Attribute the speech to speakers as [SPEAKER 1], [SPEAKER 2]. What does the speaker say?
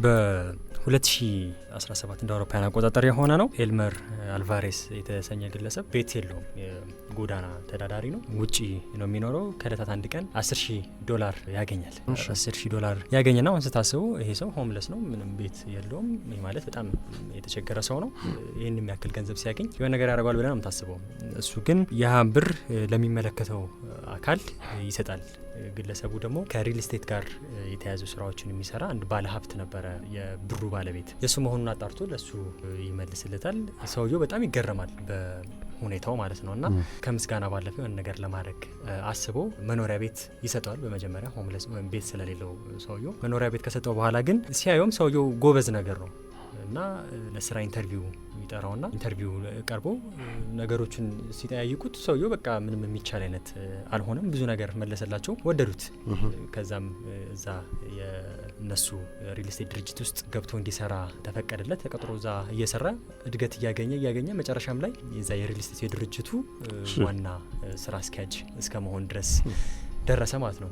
[SPEAKER 1] በ2017 እንደ አውሮፓውያን አቆጣጠር የሆነ ነው። ኤልመር አልቫሬስ የተሰኘ ግለሰብ ቤት የለውም፣ የጎዳና ተዳዳሪ ነው። ውጪ ነው የሚኖረው። ከዕለታት አንድ ቀን $10,000 ያገኛል። $10,000 ያገኝና አሁን ስታስቡ ይሄ ሰው ሆምለስ ነው፣ ምንም ቤት የለውም። ይህ ማለት በጣም የተቸገረ ሰው ነው። ይህን የሚያክል ገንዘብ ሲያገኝ የሆነ ነገር ያደርገዋል ብለን ነው የምታስበው። እሱ ግን ያ ብር ለሚመለከተው አካል ይሰጣል። ግለሰቡ ደግሞ ከሪል ስቴት ጋር የተያዙ ስራዎችን የሚሰራ አንድ ባለ ሀብት ነበረ። የብሩ ባለቤት የሱ መሆኑን አጣርቶ ለሱ ይመልስለታል። ሰውየው በጣም ይገረማል በሁኔታው ማለት ነው። እና ከምስጋና ባለፈ የሆነ ነገር ለማድረግ አስቦ መኖሪያ ቤት ይሰጠዋል። በመጀመሪያ ሆምለስ ወይም ቤት ስለሌለው ሰውየው መኖሪያ ቤት ከሰጠው በኋላ ግን ሲያየውም ሰውየው ጎበዝ ነገር ነው እና ለስራ ኢንተርቪው ይጠራውና ኢንተርቪው ቀርቦ ነገሮችን ሲጠያይቁት ሰውየው በቃ ምንም የሚቻል አይነት አልሆነም። ብዙ ነገር መለሰላቸው፣ ወደዱት። ከዛም እዛ የነሱ ሪል ስቴት ድርጅት ውስጥ ገብቶ እንዲሰራ ተፈቀደለት። ተቀጥሮ እዛ እየሰራ እድገት እያገኘ መጨረሻም ላይ የዛ የሪል ስቴት የድርጅቱ ዋና ስራ አስኪያጅ እስከ መሆን ድረስ ደረሰ ማለት ነው።